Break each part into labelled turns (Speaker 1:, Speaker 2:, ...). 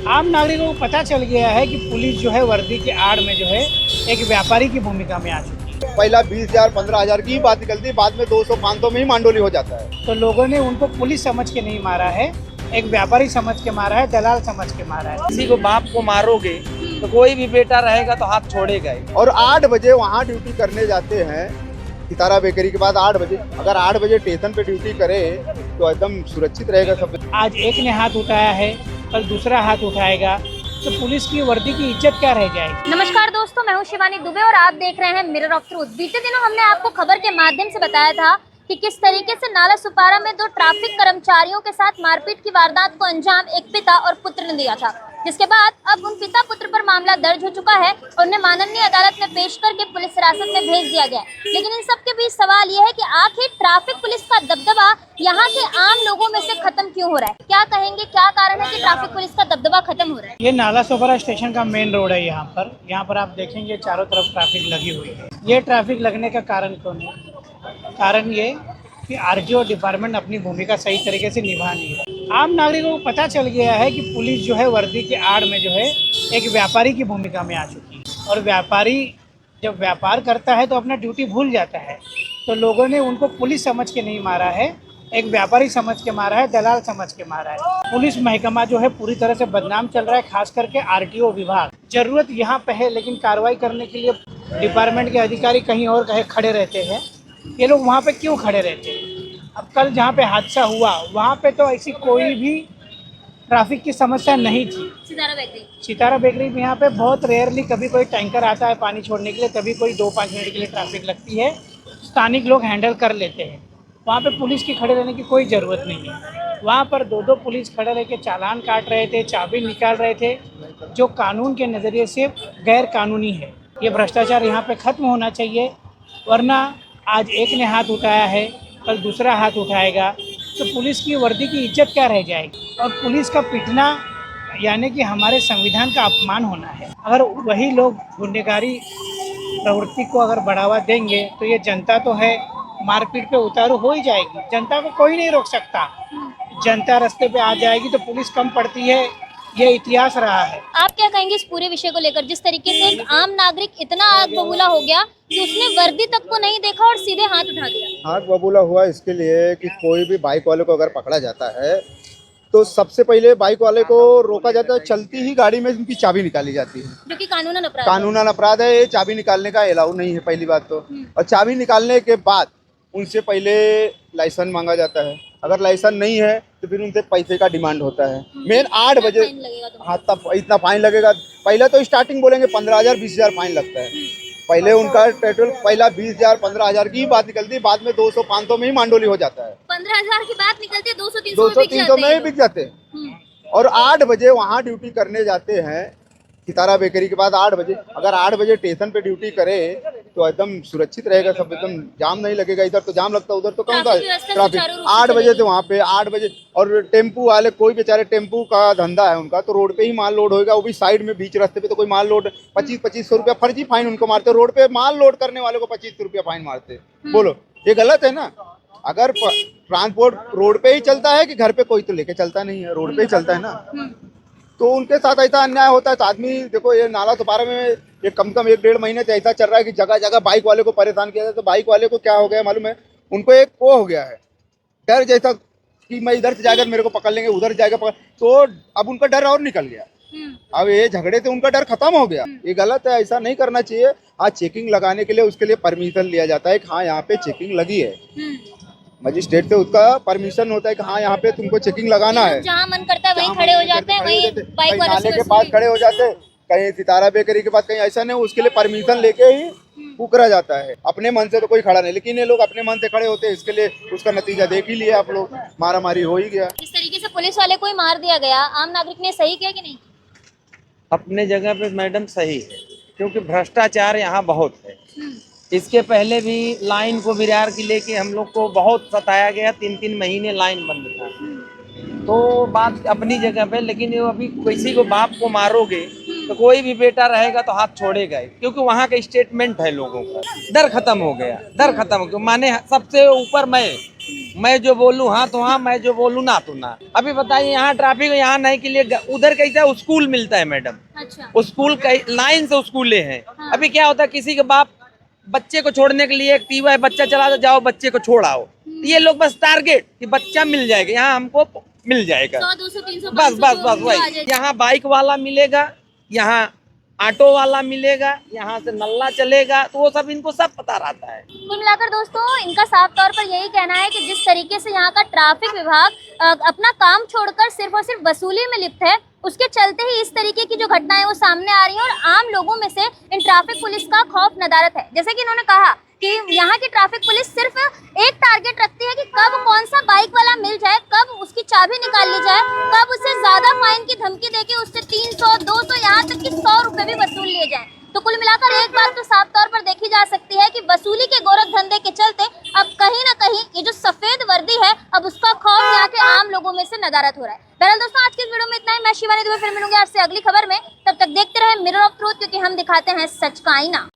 Speaker 1: आम नागरिकों को पता चल गया है कि पुलिस जो है वर्दी की आड़ में जो है एक व्यापारी की भूमिका में आ चुकी है।
Speaker 2: पहला 20,000 15,000 की बात निकलती, बाद में 200-500 में ही मांडोली हो जाता है।
Speaker 1: तो लोगों ने उनको पुलिस समझ के नहीं मारा है, एक व्यापारी समझ के मारा है, दलाल समझ के मारा है।
Speaker 3: किसी को बाप को मारोगे तो कोई भी बेटा रहेगा तो हाथ छोड़ेगा ही।
Speaker 2: और 8 बजे वहाँ ड्यूटी करने जाते हैं, सितारा बेकरी के बाद 8 बजे। अगर 8 बजे स्टेशन पे ड्यूटी करे तो एकदम सुरक्षित रहेगा सब।
Speaker 1: आज एक ने हाथ उठाया है, कल दूसरा हाथ उठाएगा, तो पुलिस की वर्दी की इज्जत क्या रह जाएगी।
Speaker 4: नमस्कार दोस्तों, मैं हूं शिवानी दुबे और आप देख रहे हैं मिरर ऑफ ट्रूथ। बीते दिनों हमने आपको खबर के माध्यम से बताया था कि किस तरीके से नाला सुपारा में 2 ट्रैफिक कर्मचारियों के साथ मारपीट की वारदात को अंजाम एक पिता और पुत्र ने दिया था, जिसके बाद अब उन पिता पुत्र पर मामला दर्ज हो चुका है और उन्हें माननीय अदालत में पेश करके पुलिस हिरासत में भेज दिया गया है। लेकिन इन सब के बीच सवाल यह है कि आखिर ट्रैफिक पुलिस का दबदबा यहाँ के आम लोगों में से खत्म क्यों हो रहा है। क्या कहेंगे, क्या कारण है कि ट्रैफिक पुलिस का दबदबा खत्म हो रहा है।
Speaker 1: ये नाला सोपारा स्टेशन का मेन रोड है। यहाँ पर आप देखेंगे चारों तरफ ट्रैफिक लगी हुई है। ये ट्रैफिक लगने का कारण कौन है? कारण ये कि आरटीओ डिपार्टमेंट अपनी भूमिका सही तरीके से निभा नहीं रहा। आम नागरिकों को पता चल गया है कि पुलिस जो है वर्दी की आड़ में जो है एक व्यापारी की भूमिका में आ चुकी है। और व्यापारी जब व्यापार करता है तो अपना ड्यूटी भूल जाता है। तो लोगों ने उनको पुलिस समझ के नहीं मारा है, एक व्यापारी समझ के मारा है, दलाल समझ के मारा है। पुलिस महकमा जो है पूरी तरह से बदनाम चल रहा है, खास करके आरटीओ विभाग। जरूरत यहाँ पे है, लेकिन कार्रवाई करने के लिए डिपार्टमेंट के अधिकारी कहीं और कहीं खड़े रहते हैं। ये लोग वहाँ पे क्यों खड़े रहते हैं? अब कल जहाँ पे हादसा हुआ वहाँ पे तो ऐसी कोई भी ट्रैफिक की समस्या नहीं थी। सितारा बेकरी में यहाँ पे बहुत रेयरली कभी कोई टैंकर आता है पानी छोड़ने के लिए, तभी कोई 2-5 मिनट के लिए ट्रैफिक लगती है, स्थानिक लोग हैंडल कर लेते हैं। वहाँ पे पुलिस की खड़े रहने की कोई ज़रूरत नहीं है। वहाँ पर 2-2 पुलिस खड़े रह के चालान काट रहे थे, चाबी निकाल रहे थे, जो कानून के नज़रिए से गैर कानूनी है। ये भ्रष्टाचार यहाँ पे ख़त्म होना चाहिए, वरना आज एक ने हाथ उठाया है, कल दूसरा हाथ उठाएगा, तो पुलिस की वर्दी की इज्जत क्या रह जाएगी। और पुलिस का पिटना यानी कि हमारे संविधान का अपमान होना है। अगर वही लोग गुंडेगारी प्रवृत्ति को अगर बढ़ावा देंगे तो ये जनता तो है, मारपीट पे उतारू हो ही जाएगी। जनता को कोई नहीं रोक सकता। जनता रास्ते पे आ जाएगी तो पुलिस कम पड़ती है, ये इतिहास रहा है।
Speaker 4: आप क्या कहेंगे इस पूरे विषय को लेकर, जिस तरीके से एक आम नागरिक इतना आग बबूला हो गया कि उसने वर्दी तक को नहीं देखा और सीधे हाथ उठा दिया।
Speaker 2: आग बबूला हुआ इसके लिए कि कोई भी बाइक वाले को अगर पकड़ा जाता है तो सबसे पहले बाइक वाले को रोका जाता है, चलती ही गाड़ी में उनकी चाबी निकाली जाती है,
Speaker 4: जो कि
Speaker 2: कानूनन अपराध है। ये चाबी निकालने का अलाउ नहीं है पहली बात तो। और चाबी निकालने के बाद उनसे पहले लाइसेंस मांगा जाता है। अगर लाइसेंस नहीं है तो फिर उनसे पैसे का डिमांड होता है। मेन 8 बजे हाँ तब इतना फाइन लगेगा। पहले तो स्टार्टिंग बोलेंगे 15,000 20,000 फाइन लगता है। पहले उनका पेट्रोल पहला 20,000 15,000 की बात निकलती, बाद में 200-500 में ही मांडोली हो जाता है।
Speaker 4: 15,000 की बात निकलती है,
Speaker 2: 200-300 में ही बिक जाते हैं। और 8 बजे वहाँ ड्यूटी करने जाते हैं, सितारा बेकरी के बाद 8 बजे। अगर 8 बजे स्टेशन पे ड्यूटी करे तो एकदम सुरक्षित रहेगा सब, एकदम जाम नहीं लगेगा। इधर तो जाम लगता है, उधर तो कौन सा ट्रैफिक। 8 बजे से वहाँ पे 8 बजे। और टेम्पू वाले कोई बेचारे टेम्पू का धंधा है उनका, तो रोड पे ही माल लोड होएगा, वो भी साइड में बीच रास्ते पे। तो कोई माल लोड 2500 रुपया फर्जी फाइन उनको मारते, रोड पे माल लोड करने वाले को 2500 रुपया फाइन मारते। बोलो ये गलत है ना। अगर ट्रांसपोर्ट रोड पे ही चलता है कि घर पे कोई तो लेके चलता नहीं है, रोड पे ही चलता है ना, तो उनके साथ ऐसा अन्याय होता है। तो आदमी देखो, ये नाला सुपारा में ये कम से कम 1-1.5 महीने से ऐसा चल रहा है कि जगह जगह बाइक वाले को परेशान किया जाए। तो बाइक वाले को क्या हो गया मालूम है? उनको एक वो हो गया है डर जैसा कि मैं इधर से जाएगा मेरे को पकड़ लेंगे, उधर जाएगा पकड़, तो अब उनका डर और निकल गया। अब ये झगड़े से उनका डर खत्म हो गया। ये गलत है, ऐसा नहीं करना चाहिए। हाँ, चेकिंग लगाने के लिए उसके लिए परमिशन लिया जाता है कि हाँ यहाँ पे चेकिंग लगी है, मजिस्ट्रेट से उसका परमिशन होता है कि हाँ यहाँ पे तुमको चेकिंग लगाना है।
Speaker 4: जहाँ मन करता है वहीं खड़े हो जाते हैं, वहीं बाइक वालों
Speaker 2: नाले के पास खड़े हो जाते हैं, कहीं सितारा बेकरी के पास, कहीं ऐसा नहीं। उसके लिए परमिशन लेके ही पुकरा जाता है। अपने मन से तो कोई खड़ा नहीं, लेकिन ये लोग अपने मन से खड़े होते हैं। इसके लिए उसका नतीजा देख ही लिया आप लोग, मारा मारी हो ही गया।
Speaker 4: जिस तरीके से पुलिस वाले को ही मार दिया गया, आम नागरिक ने सही किया कि नहीं?
Speaker 3: अपने जगह पे मैडम सही है, क्योंकि भ्रष्टाचार यहाँ बहुत है। इसके पहले भी लाइन को विरार की लेके हम लोग को बहुत सताया गया, 3-3 महीने लाइन बंद था। तो बात अपनी जगह पे, लेकिन अभी किसी को बाप को मारोगे तो कोई भी बेटा रहेगा तो हाथ छोड़ेगा ही, क्योंकि वहाँ का स्टेटमेंट है लोगों का। डर खत्म हो गया, डर खत्म हो गया। माने सबसे ऊपर मैं जो बोलूँ हाँ तो हाँ, मैं जो बोलूँ ना तो ना। अभी बताइए यहाँ ट्रैफिक यहाँ नहीं के लिए उधर कैसा स्कूल मिलता है मैडम,
Speaker 4: अच्छा।
Speaker 3: स्कूल लाइन से स्कूलें हैं। अभी क्या होता है, किसी के बाप बच्चे को छोड़ने के लिए एक्टिवा है, बच्चा चला तो जाओ बच्चे को छोड़ आओ। ये लोग बस टारगेट कि बच्चा मिल जाएगा, यहाँ हमको मिल जाएगा,
Speaker 4: 100, 200, 300,
Speaker 3: बस
Speaker 4: 500
Speaker 3: बस
Speaker 4: तो
Speaker 3: बस
Speaker 4: उनको आ
Speaker 3: वही।
Speaker 4: जाएगा।
Speaker 3: यहाँ बाइक वाला मिलेगा, यहाँ ऑटो वाला मिलेगा, यहाँ से नल्ला चलेगा, तो वो सब इनको सब पता रहता है।
Speaker 4: कुल मिलाकर दोस्तों इनका साफ तौर पर यही कहना है कि जिस तरीके से यहाँ का ट्रैफिक विभाग अपना काम छोड़कर सिर्फ और सिर्फ वसूली में लिप्त है, उसके चलते ही इस तरीके की जो घटनाएं वो सामने आ रही हैं और आम लोगों में से इन ट्रैफिक पुलिस का खौफ नदारत है। जैसे कि इन्होंने कहा कि यहाँ की ट्रैफिक पुलिस सिर्फ एक टारगेट रखती है कि कब कौन सा बाइक वाला मिल जाए, कब उसकी चाबी निकाल ली जाए, कब उससे ज्यादा फाइन की धमकी देके उससे 300, 200, यहाँ तक कि 100 रुपए भी वसूल लिए जाए। तो कुल मिलाकर एक बात तो साफ तौर पर देखी जा सकती है कि वसूली के गोरख धंधे के चलते अब कहीं ना कहीं ये जो सफेद वर्दी है, अब उसका खौफ यहाँ के आम लोगों में से नदारत हो रहा है। बहरहाल दोस्तों आज की इस वीडियो में इतना ही। मैं शिवानी दुबे फिर मिलूंगी आपसे अगली खबर में, तब तक देखते रहे मिरर ऑफ ट्रूथ, क्योंकि हम दिखाते हैं सच का आईना।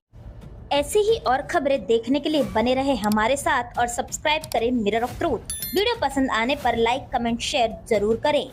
Speaker 4: ऐसी ही और खबरें देखने के लिए बने रहे हमारे साथ और सब्सक्राइब करें मिरर ऑफ ट्रूथ। वीडियो पसंद आने पर लाइक, कमेंट, शेयर जरूर करें।